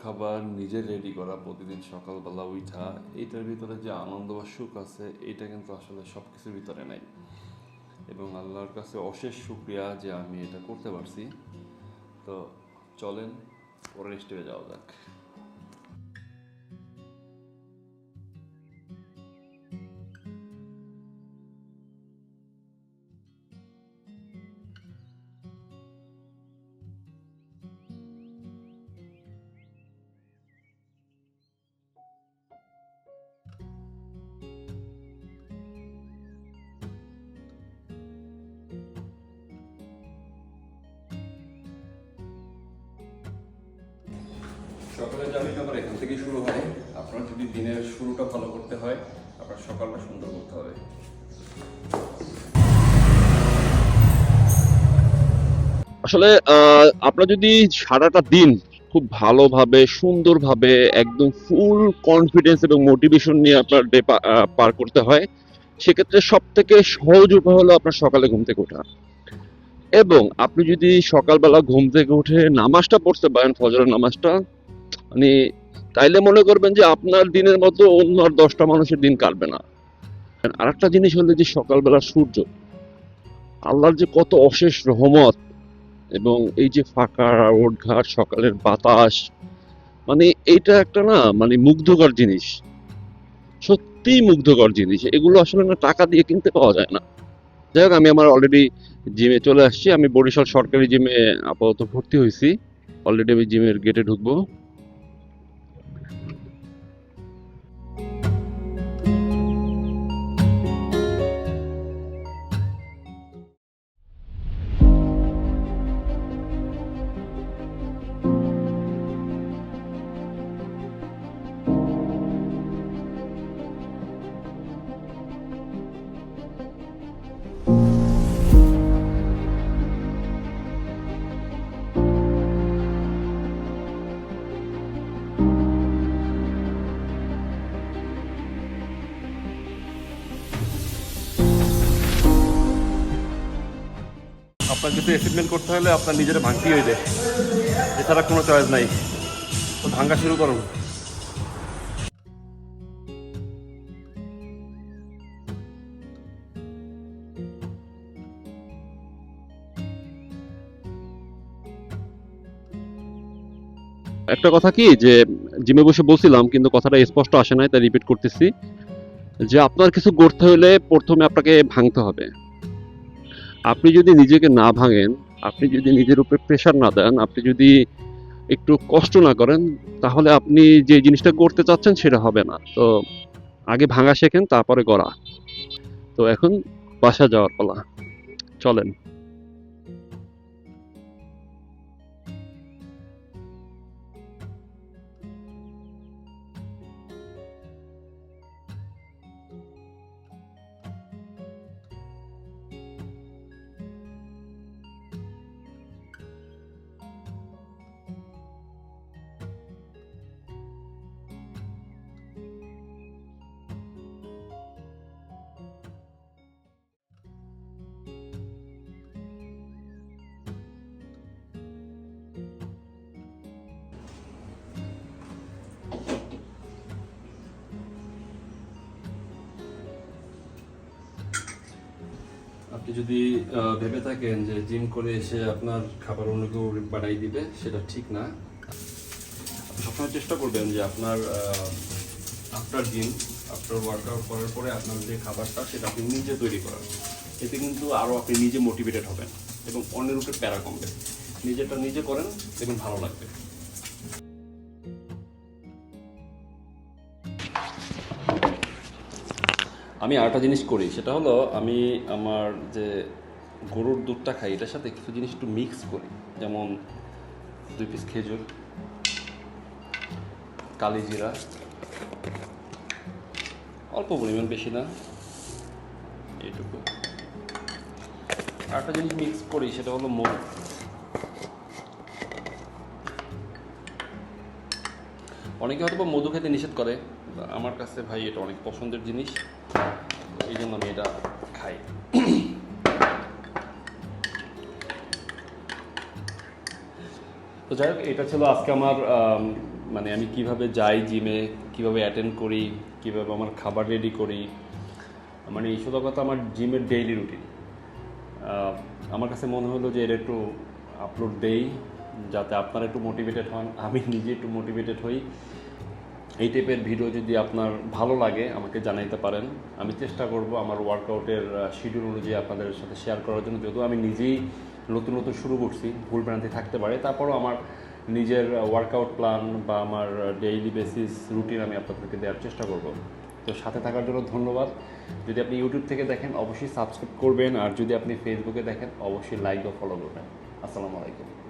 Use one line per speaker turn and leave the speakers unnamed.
খাবার নিজে রেডি করা প্রতিদিন সকালবেলা উঠা, এইটার ভিতরে যে আনন্দ বা সুখ আছে এইটা কিন্তু আসলে সব কিছুর ভিতরে নাই। এবং আল্লাহর কাছে অশেষ শুক্রিয়া যে আমি এটা করতে পারছি। তো চলেন পরের স্টেপে যাওয়া যাক। সকালের জার্নিটা আমার এখান থেকেই শুরু হয়। আপনার যদি দিনের শুরুটা ভালো করতে হয়, আপনার সকালটা সুন্দর করতে হবে।
আসলে আপনার যদি সারাটা দিন খুব ভালোভাবে সুন্দরভাবে একদম ফুল কনফিডেন্স এবং মোটিভেশন নিয়ে আপনার ডে পার করতে হয়, সেক্ষেত্রে সব থেকে সহজ উপায় হলো আপনার সকালে ঘুম থেকে ওঠা। এবং আপনি যদি সকালবেলা ঘুম থেকে উঠে নামাজটা পড়তে পারেন, ফজরের নামাজটা, মানে তাইলে মনে করবেন যে আপনার দিনের মতো অন্য আর 10টা মানুষের দিন কাটবে না। আর একটা জিনিস হলো যে সকালবেলা সূর্য, আল্লাহর যে কত অশেষ রহমত, এবং এই যে ফাঁকা রোড ঘাট, সকালের বাতাস, মানে এইটা একটা না, মানে মুগ্ধকর জিনিস, সত্যিই মুগ্ধকর জিনিস। এগুলো আসলে না টাকা দিয়ে কিনতে পাওয়া যায় না। যাই হোক, আমি আমার অলরেডি জিমে চলে আসছি। আমি বরিশাল সরকারি জিমে আপাতত ভর্তি হয়েছি। অলরেডি আমি জিমের গেটে ঢুকবো।
আপনার কিছু অ্যাচিভমেন্ট করতে হলে আপনার নিজের ভাঙতেই হইবে, এছাড়া কোনো চয়েস নাই। তো ভাঙা শুরু করুন।
একটা কথা কি, যে জিমে বসে বলছিলাম কিন্তু কথাটা স্পষ্ট আসে নাই, তাই রিপিট করতেছি, যে আপনার কিছু করতে হলে প্রথমে আপনাকে ভাঙতে হবে। আপনি যদি নিজেকে না ভাঙেন, আপনি যদি নিজের উপরে প্রেশার না দেন, আপনি যদি একটু কষ্ট না করেন, তাহলে আপনি যে জিনিসটা করতে চাচ্ছেন সেটা হবে না। তো আগে ভাঙা শেখেন, তারপরে গড়া। তো এখন বাসা যাওয়ার পালা, চলেন।
আপনি যদি ভেবে থাকেন যে জিম করে এসে আপনার খাবার অন্য কেউ বানাই দিবে, সেটা ঠিক না। আপনি সবসময় চেষ্টা করবেন যে আপনার আফটার জিম, আফটার ওয়ার্কআউট করার পরে আপনার যে খাবারটা সেটা আপনি নিজে তৈরি করার। এতে কিন্তু আরও আপনি নিজে মোটিভেটেড হবেন এবং অন্যের উপরে প্যারা কমবে। নিজেরটা নিজে করেন, দেখবেন ভালো লাগবে। আমি আরেকটা জিনিস করি, সেটা হলো আমি আমার যে গরুর দুধটা খাই এটার সাথে কিছু জিনিস একটু মিক্স করি। যেমন 2 পিস খেজুর, কালি জিরা, অল্প পরিমাণ, বেশি না, এইটুকু। আরেকটা জিনিস মিক্স করি, সেটা হলো মধু। অনেকে হয়তো বা মধু খেতে নিষেধ করে, আমার কাছে ভাই এটা অনেক পছন্দের জিনিস, এই জন্য আমি এটা খাই। তো যাই হোক, এটা ছিল আজকে আমার মানে আমি কিভাবে যাই জিমে, কিভাবে অ্যাটেন্ড করি, কিভাবে আমার খাবার রেডি করি, মানে এই শুধু কথা আমার জিমের ডেইলি রুটিন। আমার কাছে মনে হলো যে এটা একটু আপলোড দেই, যাতে আপনারা একটু মোটিভেটেড হন, আমি নিজে একটু মোটিভেটেড হই। এই টাইপের ভিডিও যদি আপনার ভালো লাগে আমাকে জানাইতে পারেন। আমি চেষ্টা করব আমার ওয়ার্কআউটের শিডিউল অনুযায়ী আপনাদের সাথে শেয়ার করার জন্য। যেহেতু আমি নিজেই নতুন নতুন শুরু করছি, ভুল ভ্রান্তি থাকতে পারে, তারপরও আমার নিজের ওয়ার্কআউট প্ল্যান বা আমার ডেইলি বেসিস রুটিন আমি আপনাদেরকে দেওয়ার চেষ্টা করব। তো সাথে থাকার জন্য ধন্যবাদ। যদি আপনি ইউটিউব থেকে দেখেন অবশ্যই সাবস্ক্রাইব করবেন, আর যদি আপনি ফেসবুকে দেখেন অবশ্যই লাইক ও ফলো করবেন। আসসালামু আলাইকুম।